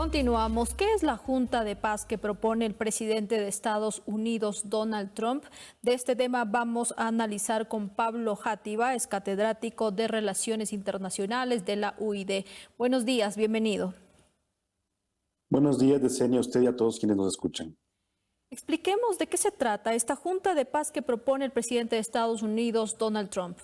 Continuamos. ¿Qué es la Junta de Paz que propone el presidente de Estados Unidos, Donald Trump? De este tema vamos a analizar con Pablo Játiva, es catedrático de Relaciones Internacionales de la UID. Buenos días, bienvenido. Buenos días, Yesenia, a usted y a todos quienes nos escuchan. Expliquemos de qué se trata esta Junta de Paz que propone el presidente de Estados Unidos, Donald Trump.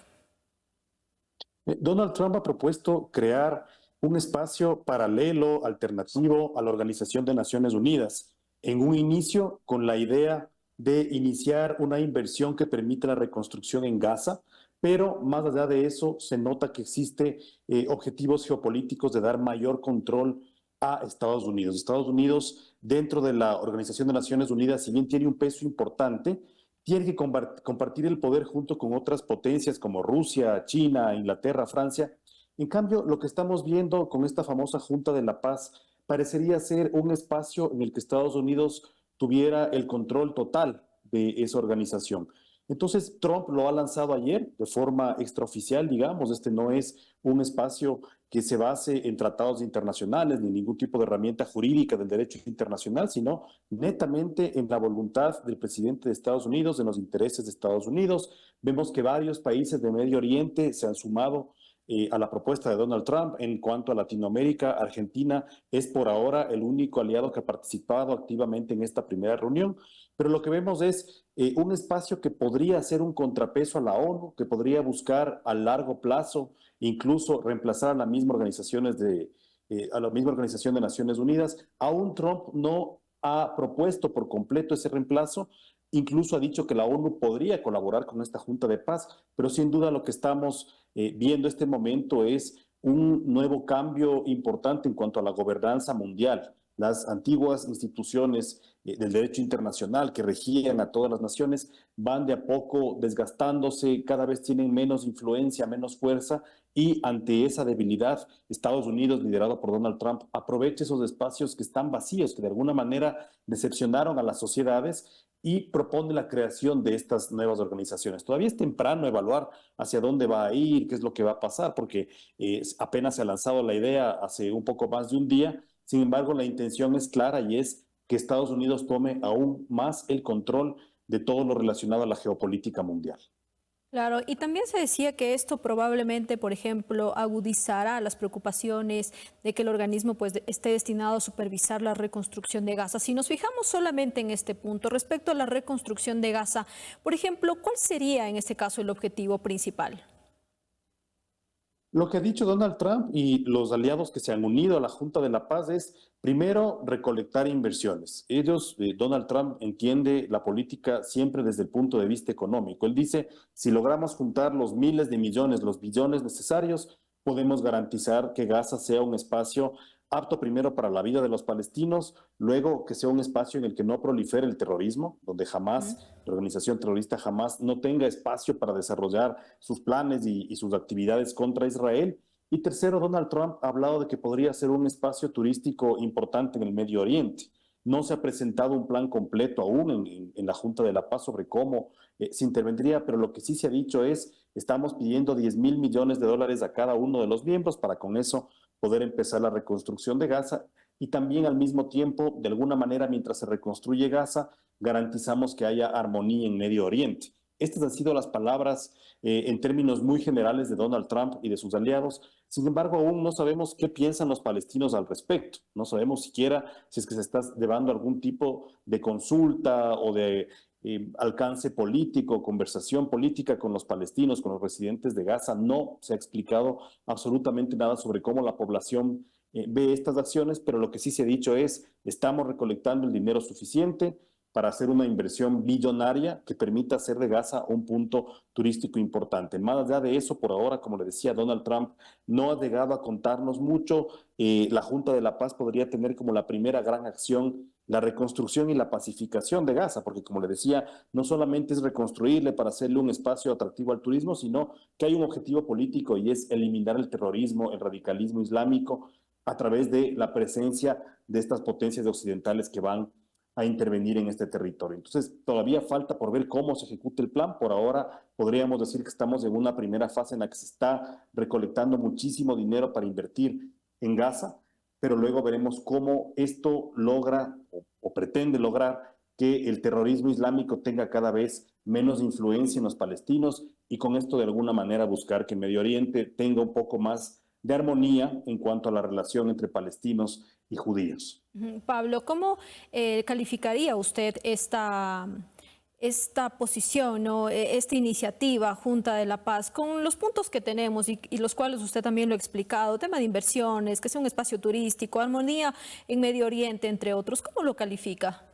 Donald Trump ha propuesto crear un espacio paralelo, alternativo a la Organización de Naciones Unidas, en un inicio con la idea de iniciar una inversión que permita la reconstrucción en Gaza, pero más allá de eso se nota que existe objetivos geopolíticos de dar mayor control a Estados Unidos. Estados Unidos, dentro de la Organización de Naciones Unidas, si bien tiene un peso importante, tiene que compartir el poder junto con otras potencias como Rusia, China, Inglaterra, Francia. En cambio, lo que estamos viendo con esta famosa Junta de la Paz parecería ser un espacio en el que Estados Unidos tuviera el control total de esa organización. Entonces, Trump lo ha lanzado ayer de forma extraoficial, digamos. Este no es un espacio que se base en tratados internacionales ni ningún tipo de herramienta jurídica del derecho internacional, sino netamente en la voluntad del presidente de Estados Unidos, en los intereses de Estados Unidos. Vemos que varios países de Medio Oriente se han sumado a la propuesta de Donald Trump. En cuanto a Latinoamérica, Argentina es por ahora el único aliado que ha participado activamente en esta primera reunión, pero lo que vemos es un espacio que podría ser un contrapeso a la ONU, que podría buscar a largo plazo incluso reemplazar a la misma a la misma Organización de Naciones Unidas. Aún Trump no ha propuesto por completo ese reemplazo, incluso ha dicho que la ONU podría colaborar con esta Junta de Paz, pero sin duda lo que estamos viendo este momento es un nuevo cambio importante en cuanto a la gobernanza mundial. Las antiguas instituciones del derecho internacional que regían a todas las naciones van de a poco desgastándose, cada vez tienen menos influencia, menos fuerza, y ante esa debilidad, Estados Unidos, liderado por Donald Trump, aprovecha esos espacios que están vacíos, que de alguna manera decepcionaron a las sociedades, y propone la creación de estas nuevas organizaciones. Todavía es temprano evaluar hacia dónde va a ir, qué es lo que va a pasar, porque apenas se ha lanzado la idea hace un poco más de un día. Sin embargo, la intención es clara y es que Estados Unidos tome aún más el control de todo lo relacionado a la geopolítica mundial. Claro, y también se decía que esto probablemente, por ejemplo, agudizará las preocupaciones de que el organismo esté destinado a supervisar la reconstrucción de Gaza. Si nos fijamos solamente en este punto, respecto a la reconstrucción de Gaza, por ejemplo, ¿cuál sería en este caso el objetivo principal? Lo que ha dicho Donald Trump y los aliados que se han unido a la Junta de la Paz es, primero, recolectar inversiones. Donald Trump entiende la política siempre desde el punto de vista económico. Él dice, si logramos juntar los miles de millones, los billones necesarios, podemos garantizar que Gaza sea un espacio apto primero para la vida de los palestinos, luego que sea un espacio en el que no prolifere el terrorismo, donde jamás la organización terrorista jamás no tenga espacio para desarrollar sus planes y sus actividades contra Israel. Y tercero, Donald Trump ha hablado de que podría ser un espacio turístico importante en el Medio Oriente. No se ha presentado un plan completo aún en la Junta de la Paz sobre cómo se intervendría, pero lo que sí se ha dicho es, estamos pidiendo 10.000 millones de dólares a cada uno de los miembros para con eso poder empezar la reconstrucción de Gaza, y también al mismo tiempo, de alguna manera, mientras se reconstruye Gaza, garantizamos que haya armonía en Medio Oriente. Estas han sido las palabras en términos muy generales de Donald Trump y de sus aliados. Sin embargo, aún no sabemos qué piensan los palestinos al respecto. No sabemos siquiera si es que se está llevando algún tipo de consulta o de alcance político, conversación política con los palestinos, con los residentes de Gaza. No se ha explicado absolutamente nada sobre cómo la población ve estas acciones, pero lo que sí se ha dicho es, estamos recolectando el dinero suficiente para hacer una inversión billonaria que permita hacer de Gaza un punto turístico importante. Más allá de eso, por ahora, como le decía, Donald Trump no ha llegado a contarnos mucho. La Junta de la Paz podría tener como la primera gran acción la reconstrucción y la pacificación de Gaza, porque como le decía, no solamente es reconstruirle para hacerle un espacio atractivo al turismo, sino que hay un objetivo político y es eliminar el terrorismo, el radicalismo islámico a través de la presencia de estas potencias occidentales que van a intervenir en este territorio. Entonces, todavía falta por ver cómo se ejecuta el plan. Por ahora, podríamos decir que estamos en una primera fase en la que se está recolectando muchísimo dinero para invertir en Gaza, pero luego veremos cómo esto logra o pretende lograr que el terrorismo islámico tenga cada vez menos influencia en los palestinos y con esto de alguna manera buscar que Medio Oriente tenga un poco más de armonía en cuanto a la relación entre palestinos y judíos. Pablo, ¿cómo calificaría usted esta posición, ¿no? Esta iniciativa Junta de la Paz, con los puntos que tenemos y los cuales usted también lo ha explicado, tema de inversiones, que sea un espacio turístico, armonía en Medio Oriente, entre otros? ¿Cómo lo califica?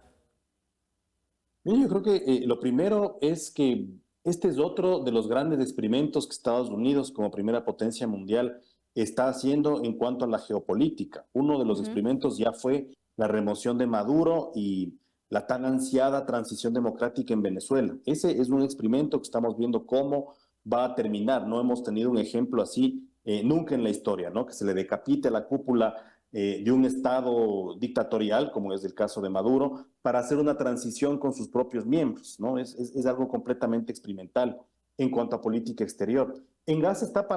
Yo creo que lo primero es que este es otro de los grandes experimentos que Estados Unidos, como primera potencia mundial, está haciendo en cuanto a la geopolítica. Uno de los Ujú. experimentos ya fue la remoción de Maduro y la tan ansiada transición democrática en Venezuela. Ese es un experimento que estamos viendo cómo va a terminar. No hemos tenido un ejemplo así nunca en la historia, ¿no? Que se le decapite la cúpula de un Estado dictatorial, como es el caso de Maduro, para hacer una transición con sus propios miembros, ¿no? Es algo completamente experimental en cuanto a política exterior. En Gaza está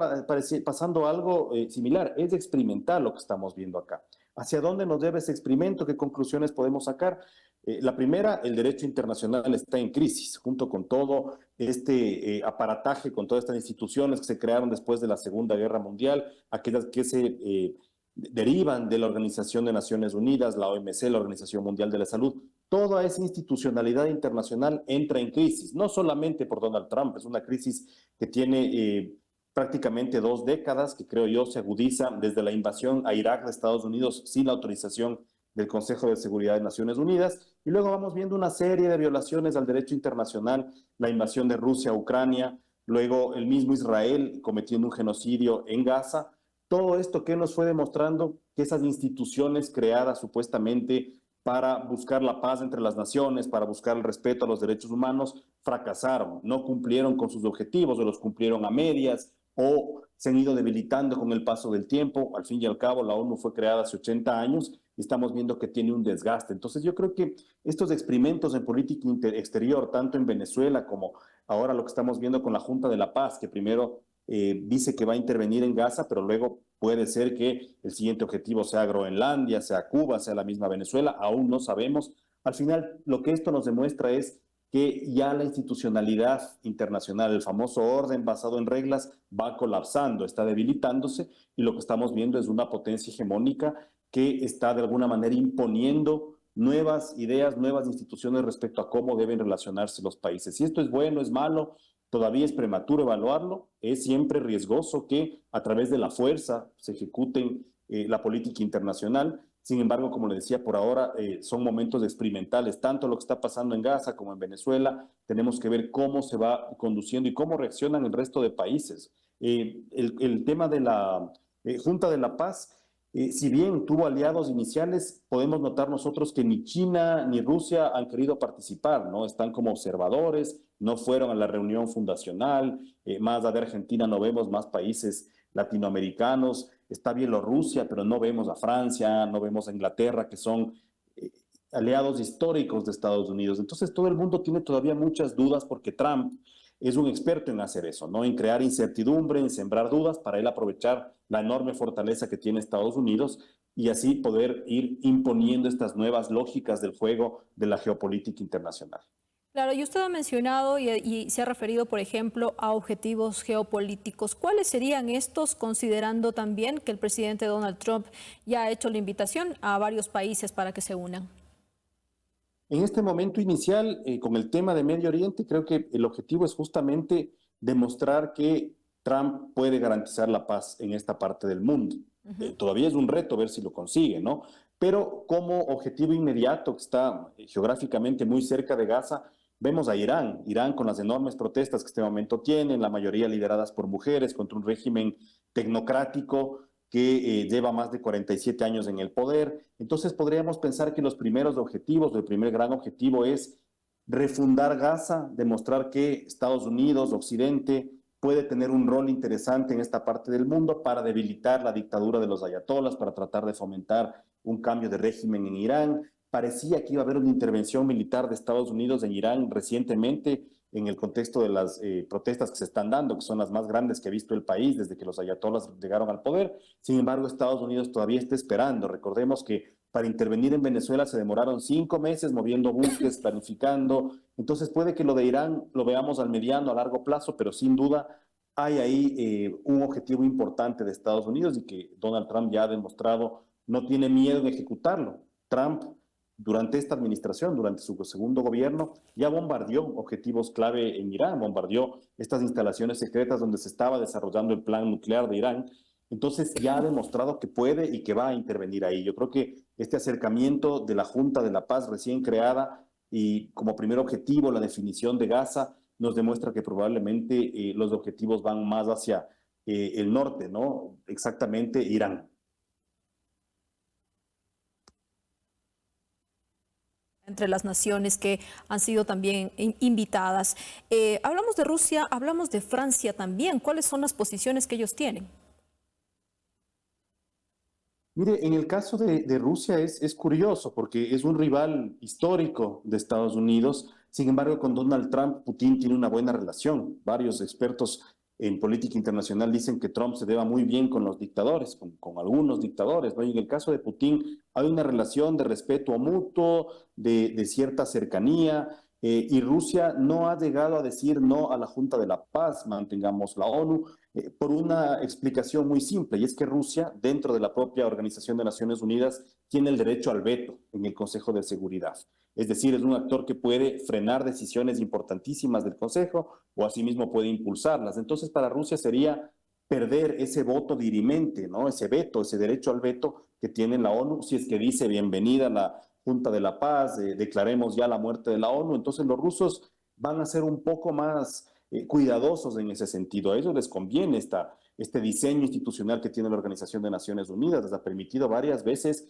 pasando algo similar, es experimental lo que estamos viendo acá. ¿Hacia dónde nos debe ese experimento? ¿Qué conclusiones podemos sacar? La primera, el derecho internacional está en crisis, junto con todo este aparataje, con todas estas instituciones que se crearon después de la Segunda Guerra Mundial, aquellas que se derivan de la Organización de Naciones Unidas, la OMC, la Organización Mundial de la Salud. Toda esa institucionalidad internacional entra en crisis, no solamente por Donald Trump, es una crisis que tiene prácticamente 2 décadas, que creo yo se agudiza desde la invasión a Irak de Estados Unidos sin la autorización del Consejo de Seguridad de Naciones Unidas, y luego vamos viendo una serie de violaciones al derecho internacional, la invasión de Rusia a Ucrania, luego el mismo Israel cometiendo un genocidio en Gaza. Todo esto que nos fue demostrando que esas instituciones creadas supuestamente para buscar la paz entre las naciones, para buscar el respeto a los derechos humanos, fracasaron, no cumplieron con sus objetivos o los cumplieron a medias o se han ido debilitando con el paso del tiempo. Al fin y al cabo, la ONU fue creada hace 80 años y estamos viendo que tiene un desgaste. Entonces yo creo que estos experimentos en política exterior, tanto en Venezuela como ahora lo que estamos viendo con la Junta de la Paz, que primero dice que va a intervenir en Gaza, pero luego puede ser que el siguiente objetivo sea Groenlandia, sea Cuba, sea la misma Venezuela, aún no sabemos. Al final, lo que esto nos demuestra es que ya la institucionalidad internacional, el famoso orden basado en reglas, va colapsando, está debilitándose y lo que estamos viendo es una potencia hegemónica que está de alguna manera imponiendo nuevas ideas, nuevas instituciones respecto a cómo deben relacionarse los países. Si esto es bueno, es malo, todavía es prematuro evaluarlo, es siempre riesgoso que a través de la fuerza se ejecuten la política internacional. Sin embargo, como le decía, por ahora son momentos experimentales, tanto lo que está pasando en Gaza como en Venezuela. Tenemos que ver cómo se va conduciendo y cómo reaccionan el resto de países. El tema de la Junta de la Paz, si bien tuvo aliados iniciales, podemos notar nosotros que ni China ni Rusia han querido participar, ¿no? Están como observadores, no fueron a la reunión fundacional, más allá de Argentina no vemos más países latinoamericanos, está Bielorrusia, pero no vemos a Francia, no vemos a Inglaterra, que son eh, aliados históricos de Estados Unidos. Entonces todo el mundo tiene todavía muchas dudas porque Trump es un experto en hacer eso, ¿no? En crear incertidumbre, en sembrar dudas para él aprovechar la enorme fortaleza que tiene Estados Unidos y así poder ir imponiendo estas nuevas lógicas del juego de la geopolítica internacional. Claro, y usted ha mencionado y se ha referido, por ejemplo, a objetivos geopolíticos. ¿Cuáles serían estos, considerando también que el presidente Donald Trump ya ha hecho la invitación a varios países para que se unan? En este momento inicial, con el tema de Medio Oriente, creo que el objetivo es justamente demostrar que Trump puede garantizar la paz en esta parte del mundo. Ujú. Todavía es un reto ver si lo consigue, ¿no? Pero como objetivo inmediato, que está geográficamente muy cerca de Gaza, vemos a Irán. Irán con las enormes protestas que este momento tienen, la mayoría lideradas por mujeres, contra un régimen tecnocrático que lleva más de 47 años en el poder. Entonces podríamos pensar que los primeros objetivos, el primer gran objetivo es refundar Gaza, demostrar que Estados Unidos, Occidente, puede tener un rol interesante en esta parte del mundo para debilitar la dictadura de los ayatolas, para tratar de fomentar un cambio de régimen en Irán. Parecía que iba a haber una intervención militar de Estados Unidos en Irán recientemente, en el contexto de las protestas que se están dando, que son las más grandes que ha visto el país desde que los ayatolás llegaron al poder. Sin embargo, Estados Unidos todavía está esperando. Recordemos que para intervenir en Venezuela se demoraron 5 meses moviendo buques, planificando. Entonces puede que lo de Irán lo veamos al mediano, a largo plazo, pero sin duda hay ahí un objetivo importante de Estados Unidos y que Donald Trump ya ha demostrado no tiene miedo en ejecutarlo. Trump, durante esta administración, durante su segundo gobierno, ya bombardeó objetivos clave en Irán, bombardeó estas instalaciones secretas donde se estaba desarrollando el plan nuclear de Irán. Entonces ya ha demostrado que puede y que va a intervenir ahí. Yo creo que este acercamiento de la Junta de la Paz recién creada y como primer objetivo la definición de Gaza nos demuestra que probablemente los objetivos van más hacia el norte, ¿no? Exactamente Irán. Entre las naciones que han sido también invitadas. Hablamos de Rusia, hablamos de Francia también. ¿Cuáles son las posiciones que ellos tienen? Mire, en el caso de Rusia es curioso porque es un rival histórico de Estados Unidos. Sin embargo, con Donald Trump, Putin tiene una buena relación. Varios expertos en política internacional dicen que Trump se lleva muy bien con los dictadores, con algunos dictadores, ¿no? Y en el caso de Putin hay una relación de respeto mutuo, de cierta cercanía. Y Rusia no ha llegado a decir no a la Junta de la Paz, mantengamos la ONU, por una explicación muy simple, y es que Rusia, dentro de la propia Organización de Naciones Unidas, tiene el derecho al veto en el Consejo de Seguridad. Es decir, es un actor que puede frenar decisiones importantísimas del Consejo o asimismo puede impulsarlas. Entonces, para Rusia sería perder ese voto dirimente, ¿no? Ese veto, ese derecho al veto que tiene la ONU, si es que dice bienvenida a la Junta de la Paz, declaremos ya la muerte de la ONU. Entonces los rusos van a ser un poco más cuidadosos en ese sentido. A ellos les conviene este diseño institucional que tiene la Organización de Naciones Unidas. Les ha permitido varias veces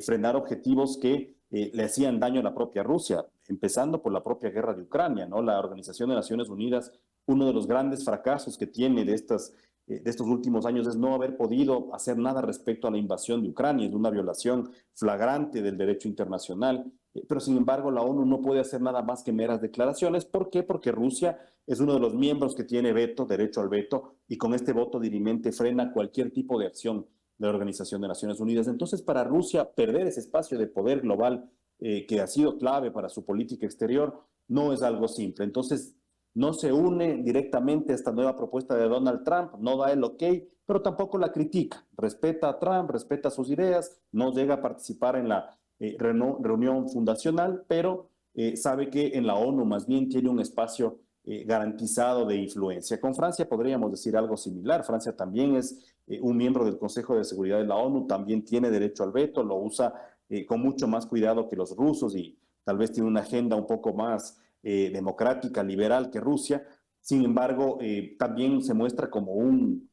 frenar objetivos que le hacían daño a la propia Rusia, empezando por la propia guerra de Ucrania, ¿no? La Organización de Naciones Unidas, uno de los grandes fracasos que tiene de estos últimos años es no haber podido hacer nada respecto a la invasión de Ucrania, es una violación flagrante del derecho internacional, pero sin embargo la ONU no puede hacer nada más que meras declaraciones. ¿Por qué? Porque Rusia es uno de los miembros que tiene veto, derecho al veto, y con este voto dirimente frena cualquier tipo de acción de la Organización de Naciones Unidas. Entonces, para Rusia, perder ese espacio de poder global que ha sido clave para su política exterior no es algo simple. Entonces, no se une directamente a esta nueva propuesta de Donald Trump, no da el ok, pero tampoco la critica. Respeta a Trump, respeta sus ideas, no llega a participar en la reunión fundacional, pero sabe que en la ONU más bien tiene un espacio garantizado de influencia. Con Francia podríamos decir algo similar. Francia también es un miembro del Consejo de Seguridad de la ONU, también tiene derecho al veto, lo usa con mucho más cuidado que los rusos y tal vez tiene una agenda un poco más democrática, liberal que Rusia. Sin embargo, también se muestra como un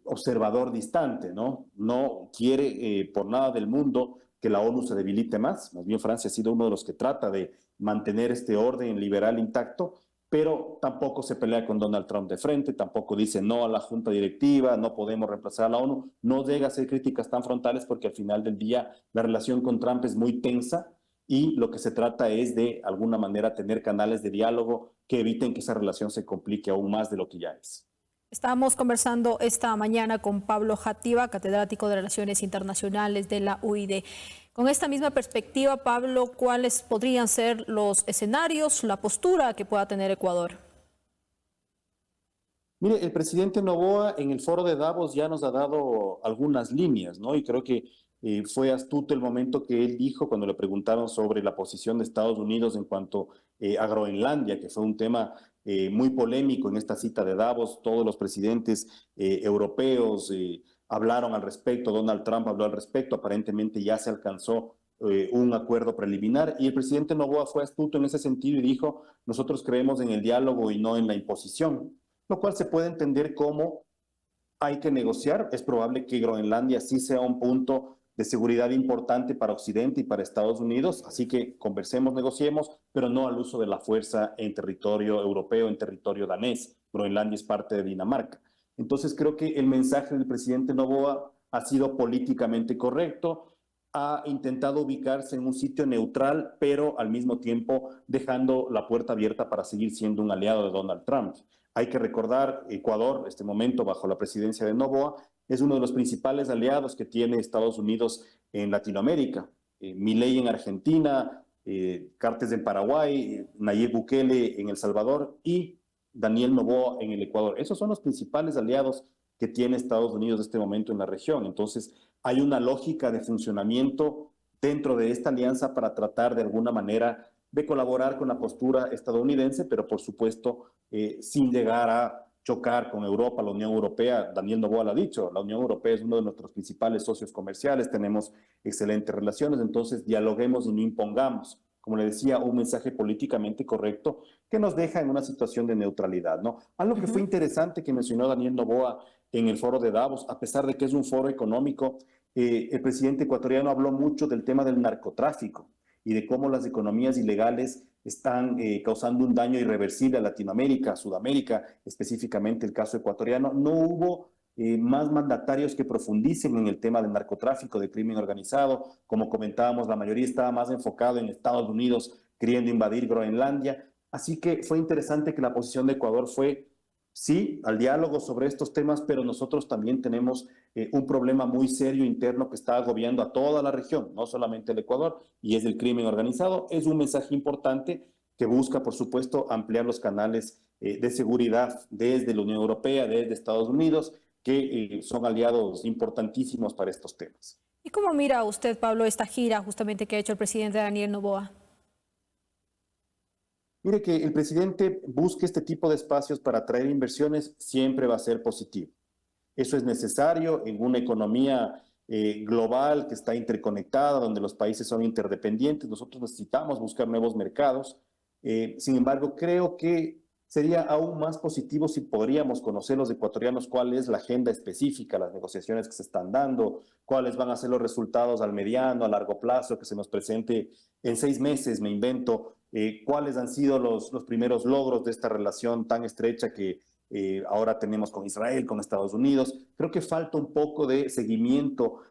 observador distante, ¿no? No quiere por nada del mundo que la ONU se debilite más. Más bien Francia ha sido uno de los que trata de mantener este orden liberal intacto, pero tampoco se pelea con Donald Trump de frente, tampoco dice no a la junta directiva, no podemos reemplazar a la ONU, no llega a hacer críticas tan frontales porque al final del día la relación con Trump es muy tensa y lo que se trata es de alguna manera tener canales de diálogo que eviten que esa relación se complique aún más de lo que ya es. Estamos conversando esta mañana con Pablo Játiva, catedrático de Relaciones Internacionales de la UID. Con esta misma perspectiva, Pablo, ¿cuáles podrían ser los escenarios, la postura que pueda tener Ecuador? Mire, el presidente Noboa en el foro de Davos ya nos ha dado algunas líneas, ¿no? Y creo que fue astuto el momento que él dijo cuando le preguntaron sobre la posición de Estados Unidos en cuanto a Groenlandia, que fue un tema muy polémico en esta cita de Davos. Todos los presidentes europeos hablaron al respecto, Donald Trump habló al respecto, aparentemente ya se alcanzó un acuerdo preliminar y el presidente Noboa fue astuto en ese sentido y dijo, nosotros creemos en el diálogo y no en la imposición, lo cual se puede entender como hay que negociar. Es probable que Groenlandia sí sea un punto de seguridad importante para Occidente y para Estados Unidos, así que conversemos, negociemos, pero no al uso de la fuerza en territorio europeo, en territorio danés. Groenlandia es parte de Dinamarca. Entonces creo que el mensaje del presidente Noboa ha sido políticamente correcto, ha intentado ubicarse en un sitio neutral, pero al mismo tiempo dejando la puerta abierta para seguir siendo un aliado de Donald Trump. Hay que recordar, Ecuador, en este momento bajo la presidencia de Noboa, es uno de los principales aliados que tiene Estados Unidos en Latinoamérica. Milei en Argentina, Cartes en Paraguay, Nayib Bukele en El Salvador y Daniel Noboa en el Ecuador. Esos son los principales aliados que tiene Estados Unidos en este momento en la región. Entonces, hay una lógica de funcionamiento dentro de esta alianza para tratar de alguna manera de colaborar con la postura estadounidense, pero por supuesto sin llegar a chocar con Europa, la Unión Europea. Daniel Noboa lo ha dicho, la Unión Europea es uno de nuestros principales socios comerciales, tenemos excelentes relaciones, entonces dialoguemos y no impongamos, como le decía, un mensaje políticamente correcto que nos deja en una situación de neutralidad, ¿no? Algo que fue interesante que mencionó Daniel Noboa en el foro de Davos, a pesar de que es un foro económico, el presidente ecuatoriano habló mucho del tema del narcotráfico y de cómo las economías ilegales están causando un daño irreversible a Latinoamérica, a Sudamérica, específicamente el caso ecuatoriano. No hubo más mandatarios que profundicen en el tema del narcotráfico, del crimen organizado. Como comentábamos, la mayoría estaba más enfocado en Estados Unidos queriendo invadir Groenlandia. Así que fue interesante que la posición de Ecuador fue sí al diálogo sobre estos temas, pero nosotros también tenemos un problema muy serio interno que está agobiando a toda la región, no solamente el Ecuador, y es el crimen organizado. Es un mensaje importante que busca, por supuesto, ampliar los canales de seguridad desde la Unión Europea, desde Estados Unidos, que son aliados importantísimos para estos temas. ¿Y cómo mira usted, Pablo, esta gira justamente que ha hecho el presidente Daniel Noboa? Mire que el presidente busque este tipo de espacios para atraer inversiones siempre va a ser positivo. Eso es necesario en una economía global que está interconectada, donde los países son interdependientes. Nosotros necesitamos buscar nuevos mercados. Sin embargo, creo que sería aún más positivo si podríamos conocer los ecuatorianos cuál es la agenda específica, las negociaciones que se están dando, cuáles van a ser los resultados al mediano, a largo plazo que se nos presente en 6 meses, me invento, cuáles han sido los primeros logros de esta relación tan estrecha que ahora tenemos con Israel, con Estados Unidos. Creo que falta un poco de seguimiento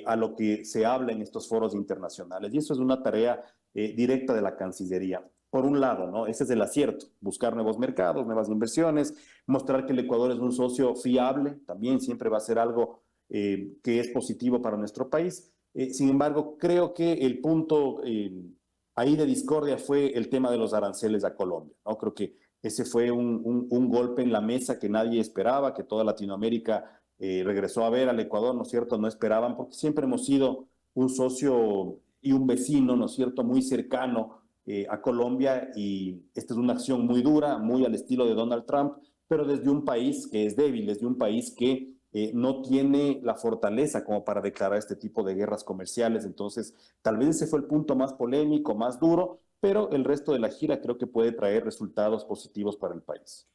a lo que se habla en estos foros internacionales y eso es una tarea directa de la Cancillería. Por un lado, ¿no? Ese es el acierto, buscar nuevos mercados, nuevas inversiones, mostrar que el Ecuador es un socio fiable, también siempre va a ser algo que es positivo para nuestro país. Sin embargo, creo que el punto ahí de discordia fue el tema de los aranceles a Colombia, ¿no? Creo que ese fue un golpe en la mesa que nadie esperaba, que toda Latinoamérica regresó a ver al Ecuador, ¿no es cierto? No esperaban, porque siempre hemos sido un socio y un vecino, ¿no es cierto?, muy cercano a Colombia y esta es una acción muy dura, muy al estilo de Donald Trump, pero desde un país que es débil, desde un país que no tiene la fortaleza como para declarar este tipo de guerras comerciales. Entonces, tal vez ese fue el punto más polémico, más duro, pero el resto de la gira creo que puede traer resultados positivos para el país.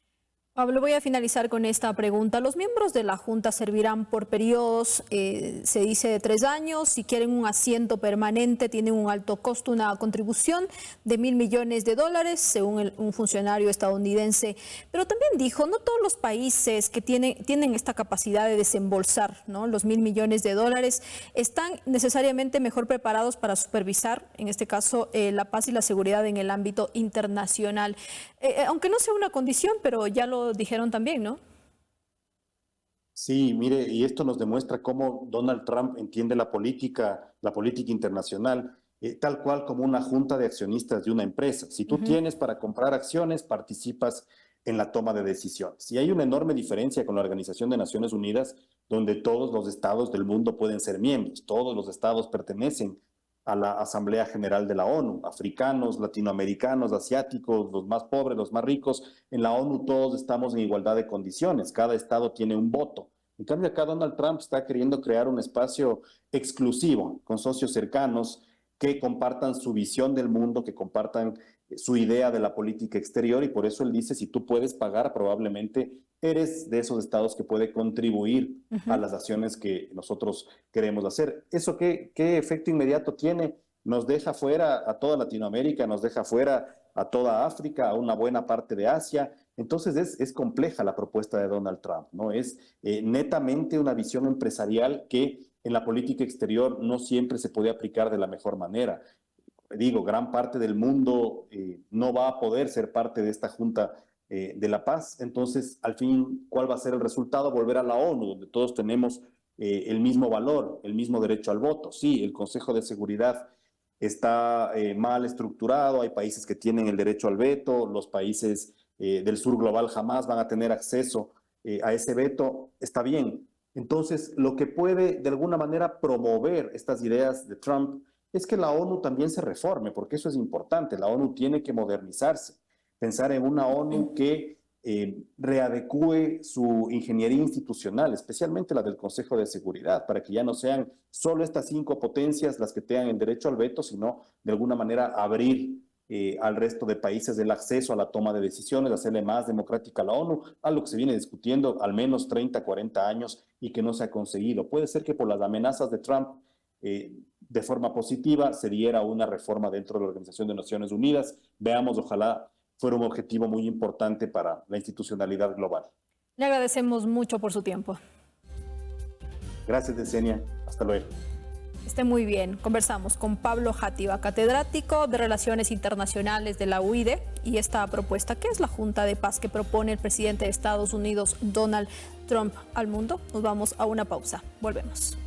Pablo, voy a finalizar con esta pregunta. ¿Los miembros de la Junta servirán por periodos, se dice, de 3 años? Si quieren un asiento permanente, tienen un alto costo, una contribución de $1.000 millones, según un funcionario estadounidense. Pero también dijo, no todos los países que tienen esta capacidad de desembolsar, ¿no?, los $1.000 millones están necesariamente mejor preparados para supervisar, en este caso, la paz y la seguridad en el ámbito internacional. Aunque no sea una condición, pero ya lo dijeron también, ¿no? Sí, mire, y esto nos demuestra cómo Donald Trump entiende la política internacional, tal cual como una junta de accionistas de una empresa. Si tú tienes para comprar acciones, participas en la toma de decisiones. Y hay una enorme diferencia con la Organización de Naciones Unidas, donde todos los estados del mundo pueden ser miembros, todos los estados pertenecen a la Asamblea General de la ONU, africanos, latinoamericanos, asiáticos, los más pobres, los más ricos. En la ONU todos estamos en igualdad de condiciones, cada estado tiene un voto. En cambio, acá Donald Trump está queriendo crear un espacio exclusivo con socios cercanos que compartan su visión del mundo, que compartan su idea de la política exterior y por eso él dice, si tú puedes pagar, probablemente eres de esos estados que puede contribuir a las acciones que nosotros queremos hacer. ¿Eso qué efecto inmediato tiene? Nos deja fuera a toda Latinoamérica, nos deja fuera a toda África, a una buena parte de Asia, Entonces es compleja la propuesta de Donald Trump, ¿no? Es netamente una visión empresarial que en la política exterior no siempre se puede aplicar de la mejor manera. Digo, gran parte del mundo no va a poder ser parte de esta Junta de la Paz. Entonces, al fin, ¿cuál va a ser el resultado? Volver a la ONU, donde todos tenemos el mismo valor, el mismo derecho al voto. Sí, el Consejo de Seguridad está mal estructurado, hay países que tienen el derecho al veto, los países del sur global jamás van a tener acceso a ese veto, está bien. Entonces, lo que puede de alguna manera promover estas ideas de Trump es que la ONU también se reforme, porque eso es importante. La ONU tiene que modernizarse, pensar en una ONU que readecúe su ingeniería institucional, especialmente la del Consejo de Seguridad, para que ya no sean solo estas 5 potencias las que tengan el derecho al veto, sino de alguna manera abrir al resto de países el acceso a la toma de decisiones, hacerle más democrática a la ONU, algo que se viene discutiendo al menos 30, 40 años y que no se ha conseguido. Puede ser que por las amenazas de Trump de forma positiva se diera una reforma dentro de la Organización de Naciones Unidas. Veamos, ojalá fuera un objetivo muy importante para la institucionalidad global. Le agradecemos mucho por su tiempo. Gracias, Yesenia. Hasta luego. Esté muy bien. Conversamos con Pablo Játiva, catedrático de Relaciones Internacionales de la UIDE, y esta propuesta, que es la Junta de Paz que propone el presidente de Estados Unidos, Donald Trump, al mundo. Nos vamos a una pausa. Volvemos.